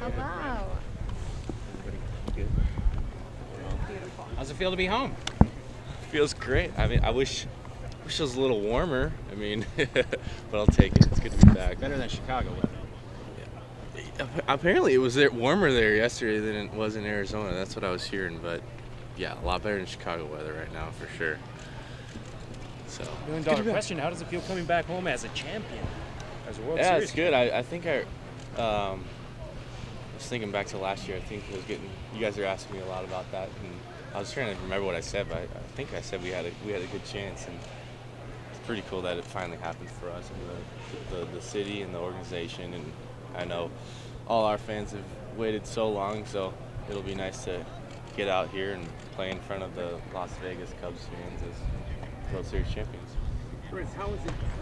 Oh, wow. Good. Beautiful. How's it feel to be home? Feels great. I mean, I wish it was a little warmer. I mean, but I'll take it. It's good to be back. Better than Chicago weather. Apparently, it was warmer there yesterday than it was in Arizona. That's what I was hearing. But yeah, a lot better than Chicago weather right now for sure. So $1 million question: how does it feel coming back home as a champion, as a World yeah, Series? it's good. I think I was thinking back to last year. I think I was getting. You guys are asking me a lot about that, and I was trying to remember what I said. But I think I said we had a good chance, and it's pretty cool that it finally happened for us and the city and the organization. And I know all our fans have waited so long, so it'll be nice to get out here and play in front of the Las Vegas Cubs fans as World Series champions. Kris, how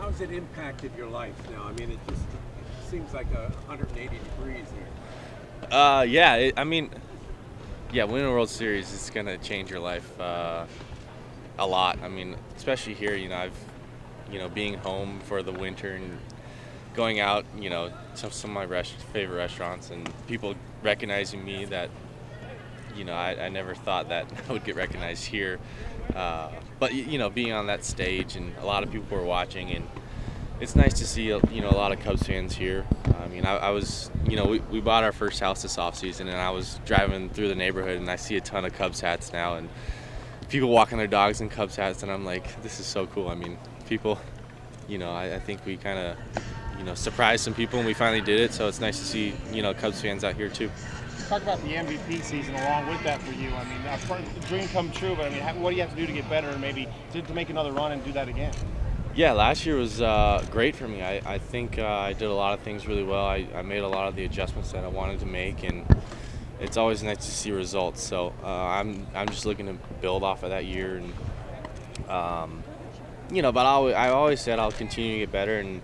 has it impacted your life now? I mean, it just seems like 180 degrees there. Winning a World Series is gonna change your life a lot. I mean, especially here, being home for the winter and going out, some of my favorite restaurants and people recognizing me that, I never thought that I would get recognized here. But being on that stage and a lot of people were watching, and it's nice to see, a lot of Cubs fans here. I mean, I was, we bought our first house this offseason, and I was driving through the neighborhood, and I see a ton of Cubs hats now, and people walking their dogs in Cubs hats, and I'm like, this is so cool. I mean, people, I think we kind of, surprised some people, and we finally did it, so it's nice to see, Cubs fans out here too. Talk about the MVP season along with that for you. I mean, the dream come true, but I mean, what do you have to do to get better and maybe to make another run and do that again? Yeah, last year was great for me. I think I did a lot of things really well. I made a lot of the adjustments that I wanted to make, and it's always nice to see results. So I'm just looking to build off of that year, and but I always said I'll continue to get better in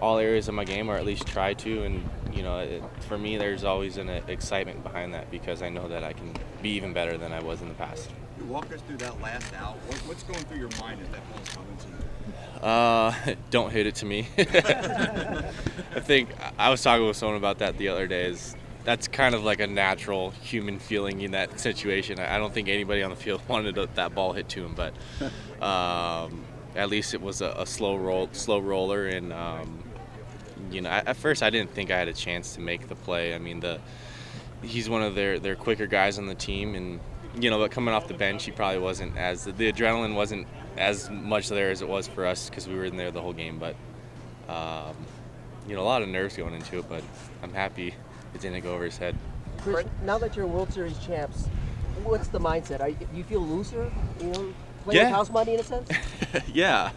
all areas of my game, or at least try to. And for me, there's always an excitement behind that because I know that I can be even better than I was in the past. Walk us through that last out. What's going through your mind as that ball's coming to you? Don't hit it to me. I think I was talking with someone about that the other day. That's kind of like a natural human feeling in that situation. I don't think anybody on the field wanted that ball hit to him, but at least it was a slow roller, and at first I didn't think I had a chance to make the play. I mean, he's one of their quicker guys on the team, and but coming off the bench, he probably wasn't the adrenaline wasn't as much there as it was for us because we were in there the whole game. But a lot of nerves going into it, but I'm happy it didn't go over his head. Kris, now that you're World Series champs, what's the mindset? Do you feel looser? Playing with house money in a sense? Yeah,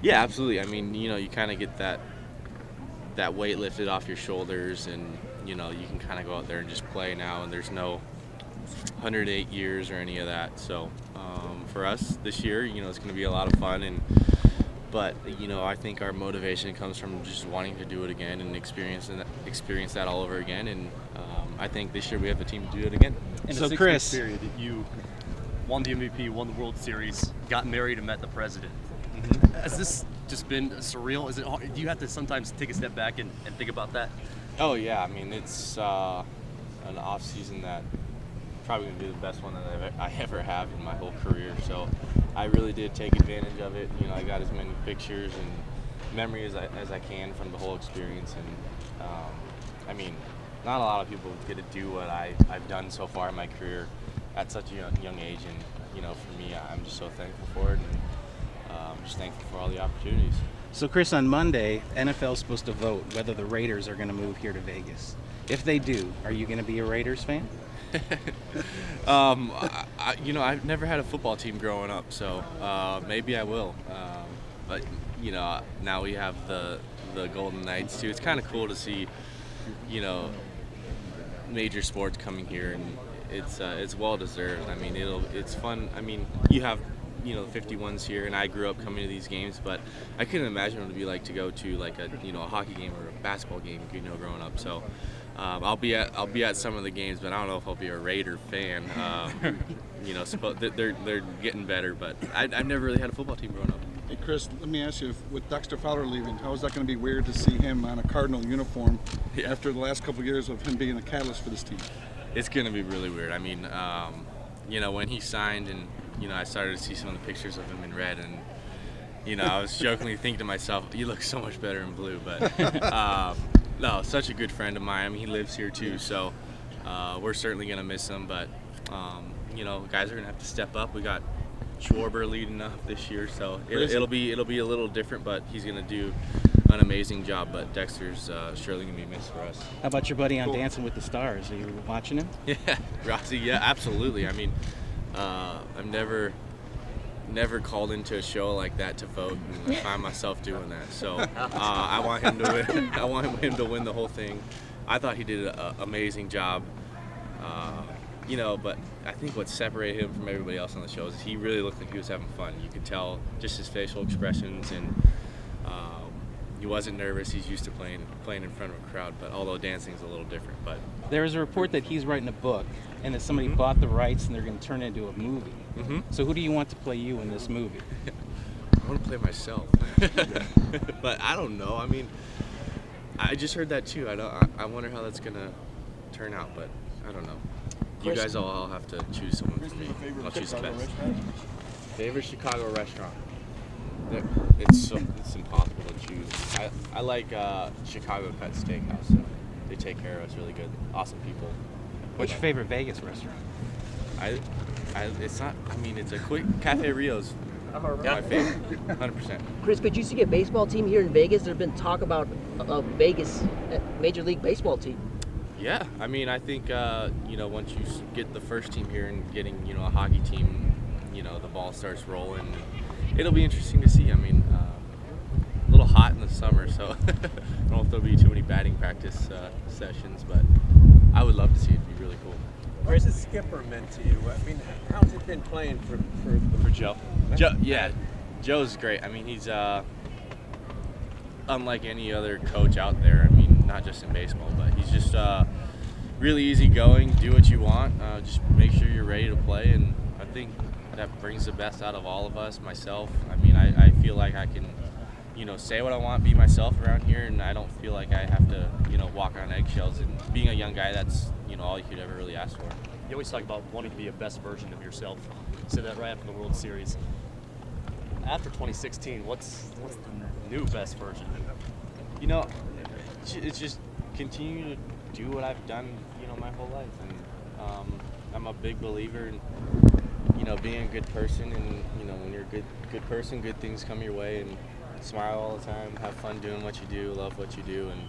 absolutely. I mean, you kind of get that weight lifted off your shoulders, and you can kind of go out there and just play now, and there's no 108 years or any of that. So for us this year, it's going to be a lot of fun, but I think our motivation comes from just wanting to do it again and experience that all over again, and I think this year we have the team to do it again. In So the Kris, 6 period, you won the MVP, won the World Series, got married, and met the president. Mm-hmm. Has this just been surreal? Is it hard? Do you have to sometimes take a step back and think about that? Oh yeah, I mean it's an off season that probably gonna be the best one that I ever have in my whole career. So I really did take advantage of it. I got as many pictures and memories as I can from the whole experience. And I mean, not a lot of people get to do what I've done so far in my career at such a young age. And for me, I'm just so thankful for it, and I'm just thankful for all the opportunities. So Kris, on Monday, NFL's supposed to vote whether the Raiders are going to move here to Vegas. If they do, are you going to be a Raiders fan? I've never had a football team growing up, so maybe I will. But now we have the Golden Knights too. It's kind of cool to see, major sports coming here, and it's well deserved. I mean, it's fun. I mean, you have 51s here, and I grew up coming to these games, but I couldn't imagine what it would be like to go to like a hockey game or a basketball game, growing up. So I'll be at some of the games, but I don't know if I'll be a Raider fan. They're getting better, but I've never really had a football team growing up. Hey Chris, let me ask you, with Dexter Fowler leaving, how is that going to be weird to see him on a Cardinal uniform after the last couple of years of him being a catalyst for this team? It's going to be really weird. I mean, when he signed and, I started to see some of the pictures of him in red and, I was jokingly thinking to myself, you look so much better in blue. But, no, such a good friend of mine. I mean, he lives here too, so we're certainly going to miss him. But, guys are going to have to step up. We got Schwarber leading up this year, so it'll be a little different, but he's going to do an amazing job. But Dexter's surely going to be missed for us. How about your buddy on Dancing with the Stars? Are you watching him? Yeah, Rossi. Yeah, absolutely. I mean, I've never called into a show like that to vote, and I find myself doing that. So I want him to win. I want him to win the whole thing. I thought he did an amazing job. But I think what separated him from everybody else on the show is he really looked like he was having fun. You could tell just his facial expressions, and he wasn't nervous. He's used to playing in front of a crowd, but although dancing's a little different. But there is a report that he's writing a book, and that somebody bought the rights, and they're going to turn it into a movie. So who do you want to play you in this movie? I want to play myself, but I don't know. I mean, I just heard that too. I wonder how that's going to turn out, but I don't know. You guys all have to choose someone for me. I'll choose the best. Favorite Chicago restaurant? It's impossible to choose. I like Chicago Cut Steakhouse. So they take care of us really good. Awesome people. What's your favorite Vegas restaurant? It's not. I mean, it's a quick Cafe Rio's. My favorite, 100%. Chris, could you see a baseball team here in Vegas? There's been talk about a Vegas Major League Baseball team. Yeah, I mean, I think once you get the first team here and getting a hockey team, the ball starts rolling. It'll be interesting to see. I mean, a little hot in the summer, so I don't know if there'll be too many batting practice sessions, but I would love to see it. It'd be really cool. What's the skipper meant to you? I mean, how's it been playing for Joe? Joe's great. I mean, he's unlike any other coach out there. I mean, not just in baseball, but he's just really easygoing. Do what you want. Just make sure you're ready to play, and I think that brings the best out of all of us. Myself. I mean, I feel like I can, say what I want, be myself around here, and I don't feel like I have to, walk on eggshells. And being a young guy, that's all you could ever really ask for. You always talk about wanting to be a best version of yourself. You said that right after the World Series. After 2016, what's the new best version? It's just continue to do what I've done, my whole life, and I'm a big believer in, being a good person, and when you're a good person, good things come your way, and smile all the time, have fun doing what you do, love what you do, and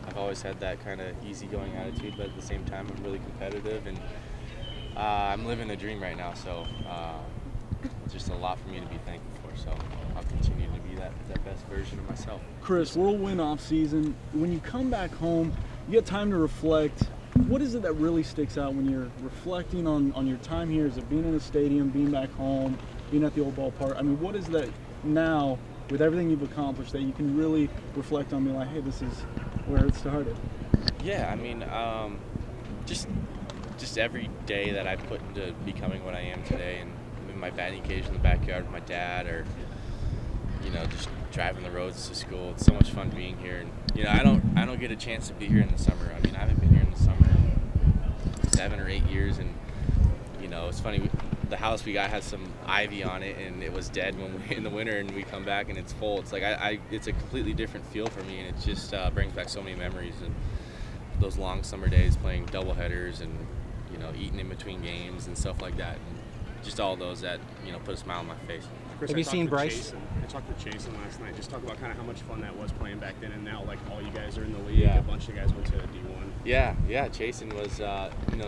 I've always had that kind of easygoing attitude, but at the same time, I'm really competitive, and I'm living a dream right now, so it's just a lot for me to be thankful for, so I'll continue to be that best version of myself. Chris, whirlwind offseason. When you come back home, you get time to reflect. What is it that really sticks out when you're reflecting on your time here? Is it being in the stadium, being back home, being at the old ballpark? I mean, what is that now, with everything you've accomplished, that you can really reflect on, be like, hey, this is where it started? Yeah, I mean, just every day that I put into becoming what I am today, and in my batting cage in the backyard with my dad, or just driving the roads to school. It's so much fun being here, and I don't get a chance to be here in the summer. I mean, I haven't been here in the summer in 7 or 8 years, and it's funny. The house we got has some ivy on it, and it was dead in the winter, and we come back and it's full. It's like it's a completely different feel for me, and it just brings back so many memories and those long summer days playing doubleheaders and eating in between games and stuff like that, and just all those that put a smile on my face. Chris, Have you seen Bryce? I talked with Jason last night. Just talk about kind of how much fun that was playing back then, and now like all you guys are in the league. Yeah. A bunch of guys went to D1. Yeah. Jason was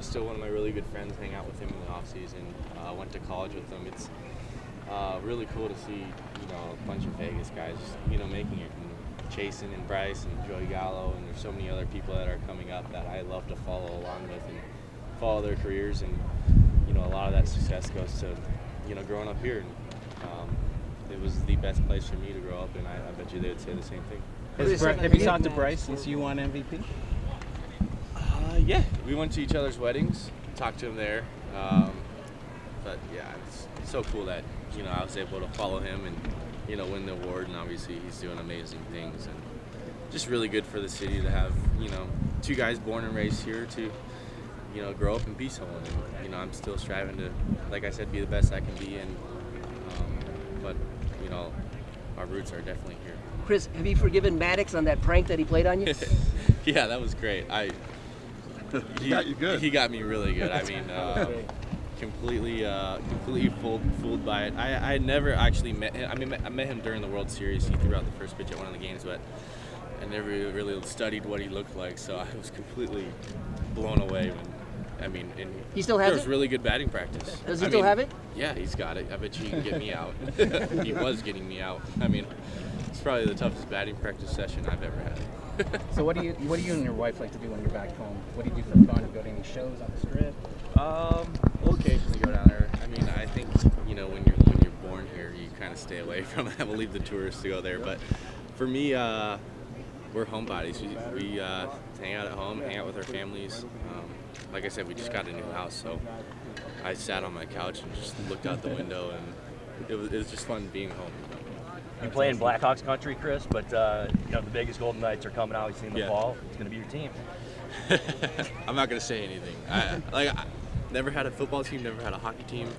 still one of my really good friends. Hang out with him in the off season. Went to college with him. It's really cool to see a bunch of Vegas guys making it. And Jason and Bryce and Joey Gallo, and there's so many other people that are coming up that I love to follow along with and follow their careers, and a lot of that success goes to growing up here. And it was the best place for me to grow up, and I bet you they would say the same thing. Have you talked to Bryce since you won MVP? Yeah, we went to each other's weddings, talked to him there. But yeah, it's so cool that I was able to follow him and win the award, and obviously he's doing amazing things, and just really good for the city to have, two guys born and raised here to, grow up and be someone. And, I'm still striving to, like I said, be the best I can be, and but our roots are definitely here. Kris, have you forgiven Maddox on that prank that he played on you? Yeah, that was great. He got you good. He got me really good. I mean, completely fooled by it. I had never actually met him. I mean, I met him during the World Series. He threw out the first pitch at one of the games, but I never really studied what he looked like. So I was completely blown away and he still has there was it? really good batting practice. Does he still have it? Yeah, he's got it. I bet you he can get me out. He was getting me out. I mean, it's probably the toughest batting practice session I've ever had. So what do you and your wife like to do when you're back home? What do you do for fun? Go to any shows on the strip? We'll occasionally go down there. I mean, I think when you're born here, you kind of stay away from it. We'll leave the tourists to go there. But for me, we're homebodies. We hang out at home, hang out with our families. Like I said, we just got a new house, so I sat on my couch and just looked out the window, and it was just fun being home. You play in Blackhawks country, Kris, but the Vegas Golden Knights are coming, obviously, in the fall. It's going to be your team. I'm not going to say anything. I never had a football team, never had a hockey team.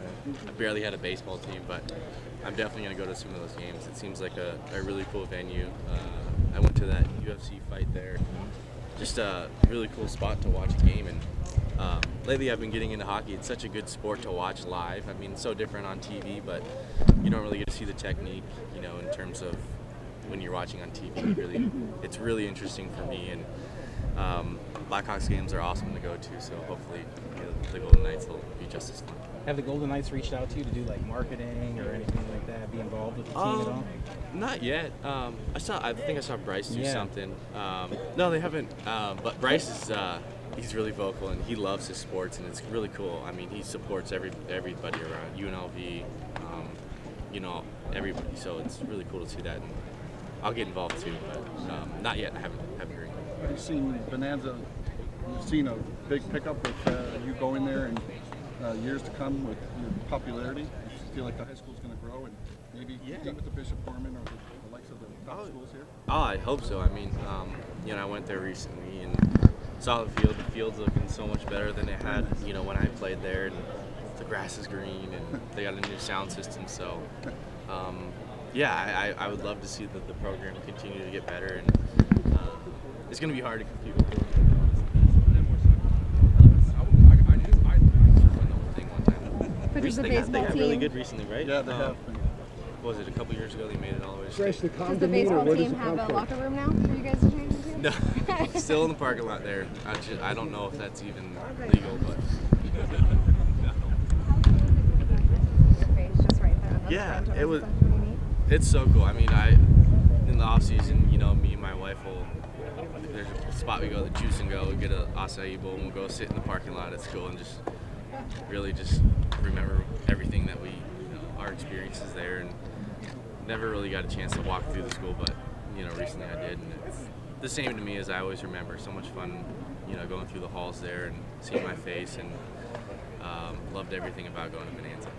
I barely had a baseball team, but I'm definitely going to go to some of those games. It seems like a really cool venue. I went to that UFC fight there. Just a really cool spot to watch a game. And lately I've been getting into hockey. It's such a good sport to watch live. I mean, it's so different on TV, but you don't really get to see the technique, in terms of when you're watching on TV. It's really interesting for me. And Blackhawks games are awesome to go to, so hopefully the Golden Knights will be just as fun. Have the Golden Knights reached out to you to do like marketing or anything like that? Be involved with the team at all? Not yet. I think I saw Bryce do something. No, they haven't. But Bryce is he's really vocal and he loves his sports, and it's really cool. I mean, he supports everybody around UNLV, everybody. So it's really cool to see that, and I'll get involved too. But not yet. I haven't heard. You've seen Bonanza. You've seen a big pickup with you going there and years to come with your popularity. You feel like the high school's going to grow and maybe get with the Bishop Gorman or the likes of the top schools here? Oh, I hope so. I mean, I went there recently and saw the field. The field's looking so much better than it had, when I played there. And the grass is green, and they got a new sound system. So, I would love to see the program continue to get better. And it's going to be hard to compete with. They got really good recently, right? Yeah, they have. What was it, a couple years ago they made it all the way to Does the baseball team have a locker room now for you guys to change into? No, still in the parking lot there. I don't know if that's even legal, but It's just right there. yeah, it's so cool. I mean, in the off season, me and my wife there's a spot we go, the Juice and Go, we get a acai bowl, and we'll go sit in the parking lot at school and just really just remember everything that our experiences there, and never really got a chance to walk through the school, but recently I did, and it's the same to me as I always remember. So much fun, going through the halls there and seeing my face, and loved everything about going to Bonanza.